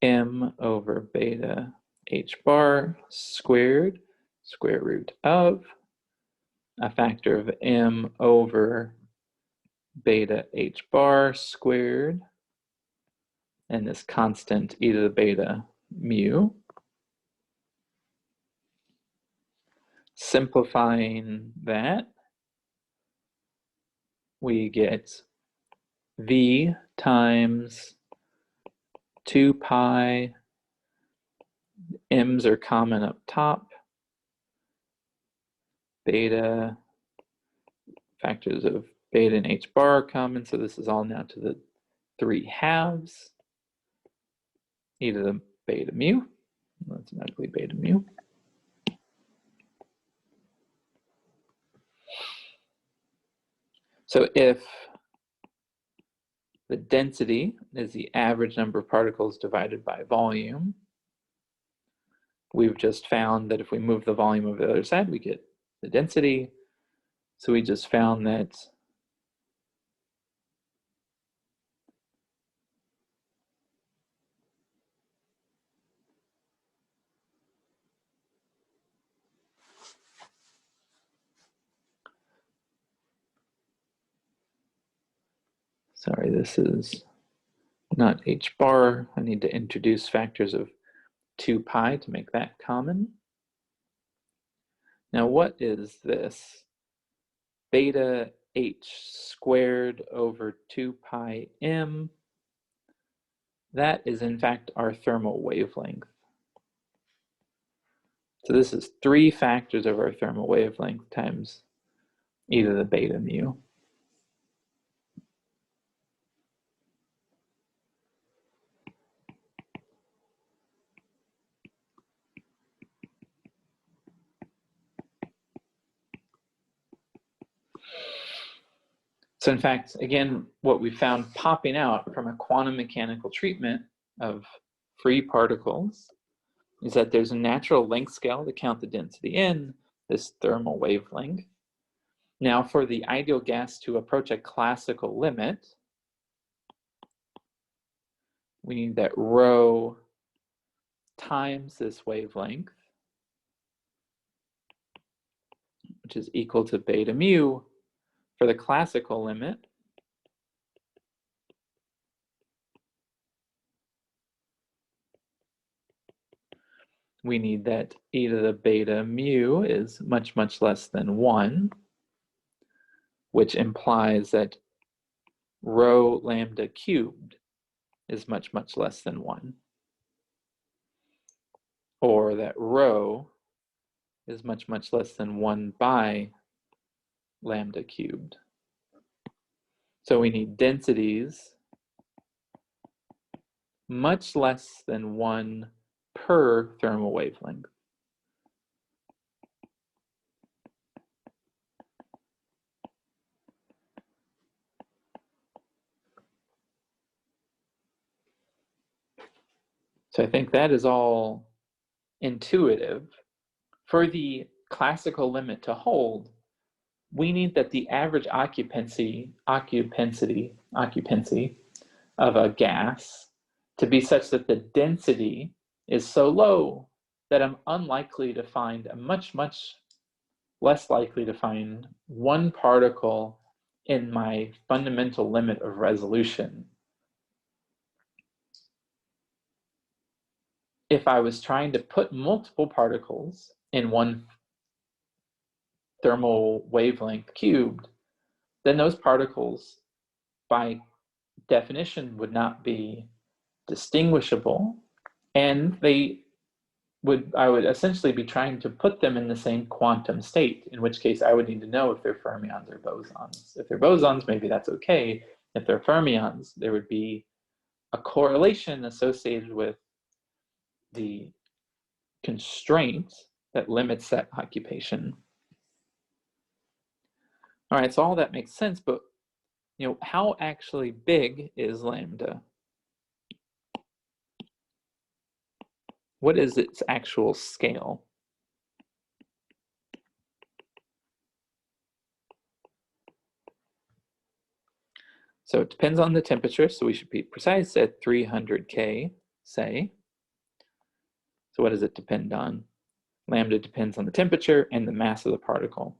S1: m over beta h bar squared, square root of a factor of m over beta h bar squared, and this constant e to the beta mu. Simplifying that, we get V times 2 pi, m's are common up top, beta, factors of beta and h bar are common, so this is all now to the 3/2 e to the beta mu. That's an ugly beta mu. So if the density is the average number of particles divided by volume, we've just found that if we move the volume over the other side, we get the density. So we just found that sorry, this is not h bar. I need to introduce factors of 2 pi to make that common. Now what is this? Beta h squared over 2 pi m. That is in fact our thermal wavelength. So this is 3 factors of our thermal wavelength times e to the beta mu. So in fact, again, what we found popping out from a quantum mechanical treatment of free particles is that there's a natural length scale to count the density in this thermal wavelength. Now for the ideal gas to approach a classical limit, we need that rho times this wavelength, which is equal to beta mu. For the classical limit, we need that e to the beta mu is much, much less than 1, which implies that rho lambda cubed is much, much less than 1. Or that rho is much, much less than 1 by lambda cubed. So we need densities much less than 1 per thermal wavelength. So I think that is all intuitive. For the classical limit to hold, we need that the average occupancy of a gas to be such that the density is so low that I'm unlikely to find, much less likely to find one particle in my fundamental limit of resolution. If I was trying to put multiple particles in one thermal wavelength cubed, then those particles by definition would not be distinguishable, and I would essentially be trying to put them in the same quantum state, in which case I would need to know if they're fermions or bosons. If they're bosons, maybe that's okay. If they're fermions, there would be a correlation associated with the constraint that limits that occupation. All right, so all that makes sense, but how actually big is lambda? What is its actual scale? So it depends on the temperature, so we should be precise at 300 K, say. So what does it depend on? Lambda depends on the temperature and the mass of the particle.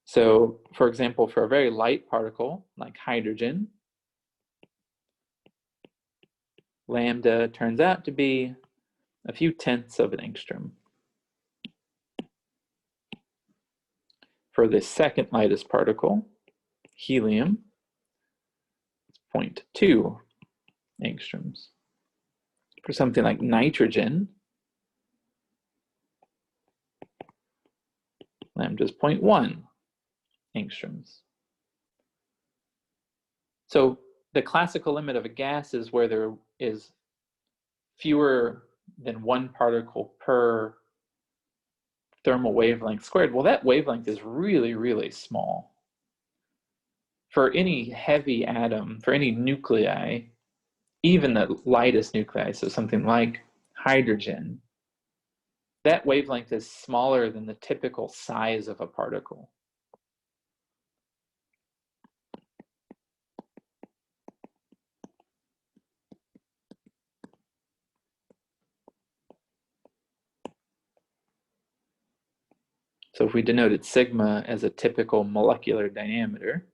S1: So for example, for a very light particle like hydrogen, lambda turns out to be a few tenths of an angstrom. For the second lightest particle, helium, it's 0.2 angstroms. For something like nitrogen, lambda is 0.1 angstroms. So the classical limit of a gas is where there is fewer than one particle per thermal wavelength squared. Well, that wavelength is really, really small. For any heavy atom, for any nuclei, even the lightest nuclei, so something like hydrogen, that wavelength is smaller than the typical size of a particle. So if we denoted sigma as a typical molecular diameter,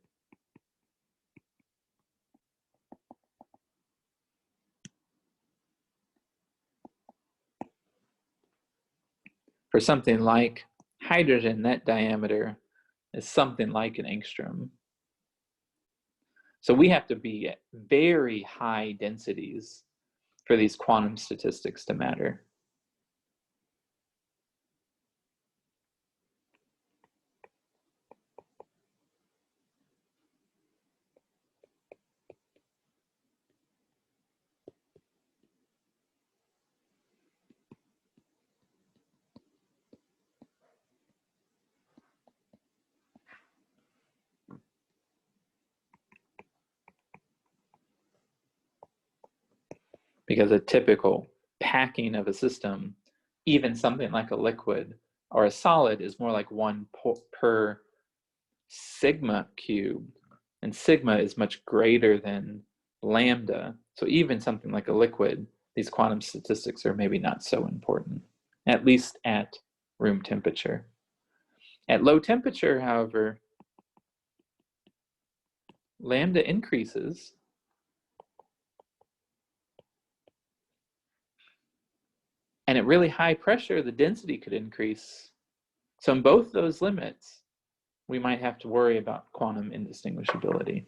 S1: for something like hydrogen, that diameter is something like an angstrom. So we have to be at very high densities for these quantum statistics to matter. Because a typical packing of a system, even something like a liquid or a solid, is more like 1 per sigma cubed, and sigma is much greater than lambda. So even something like a liquid, these quantum statistics are maybe not so important, at least at room temperature. At low temperature, however, lambda increases. And at really high pressure, the density could increase. So in both those limits, we might have to worry about quantum indistinguishability.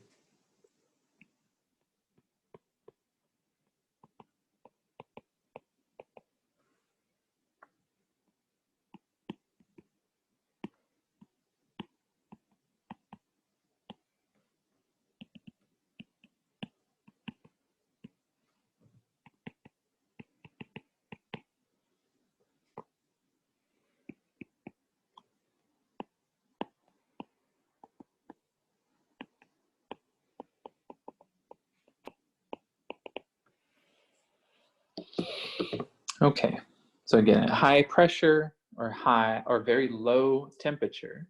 S1: Okay, so again, at high pressure or high or very low temperature,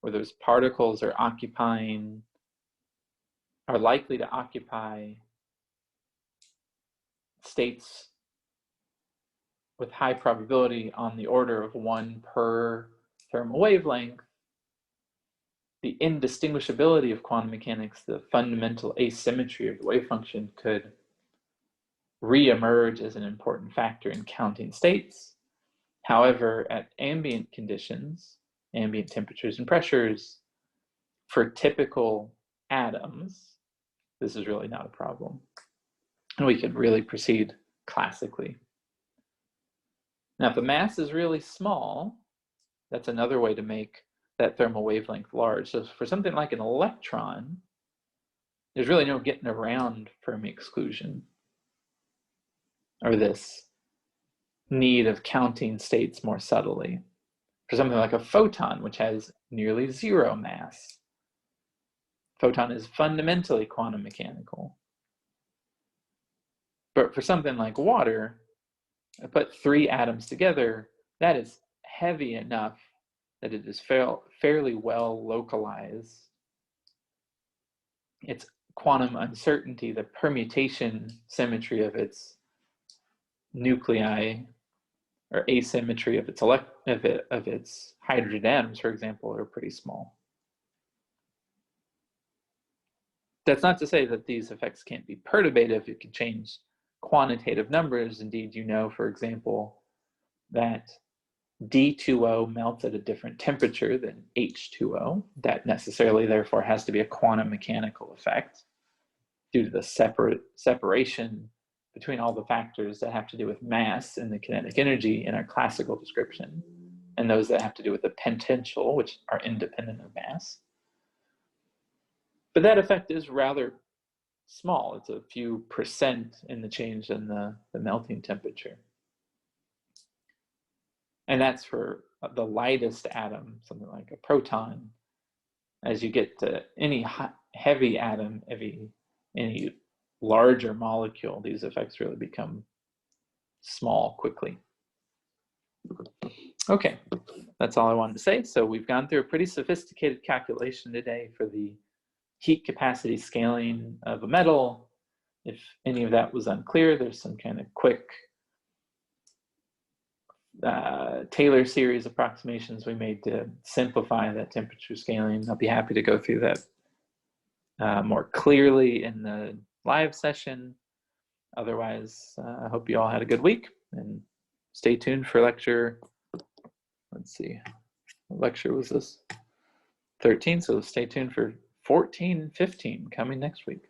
S1: where those particles are likely to occupy states with high probability on the order of 1 per thermal wavelength, the indistinguishability of quantum mechanics, the fundamental asymmetry of the wave function, could re-emerge as an important factor in counting states. However, at ambient conditions, ambient temperatures and pressures, for typical atoms, this is really not a problem. And we could really proceed classically. Now, if the mass is really small, that's another way to make that thermal wavelength large. So for something like an electron, there's really no getting around Fermi exclusion, or this need of counting states more subtly. For something like a photon, which has nearly zero mass, photon is fundamentally quantum mechanical. But for something like water, I put 3 atoms together, that is heavy enough that it is fairly well localized. Its quantum uncertainty, the permutation symmetry of its nuclei, or asymmetry of its hydrogen atoms, for example, are pretty small. That's not to say that these effects can't be perturbative. It can change quantitative numbers. Indeed, you know, for example, that D2O melts at a different temperature than H2O. That necessarily, therefore, has to be a quantum mechanical effect due to the separation between all the factors that have to do with mass and the kinetic energy in our classical description, and those that have to do with the potential, which are independent of mass. But that effect is rather small. It's a few percent in the change in the melting temperature. And that's for the lightest atom, something like a proton. As you get to any heavy atom, any larger molecule, these effects really become small quickly. Okay, that's all I wanted to say. So we've gone through a pretty sophisticated calculation today for the heat capacity scaling of a metal. If any of that was unclear, there's some kind of quick Taylor series approximations we made to simplify that temperature scaling. I'll be happy to go through that more clearly in the live session. Otherwise, I hope you all had a good week, and stay tuned for lecture. Let's see, what lecture was this? 13, so stay tuned for 14, 15 coming next week.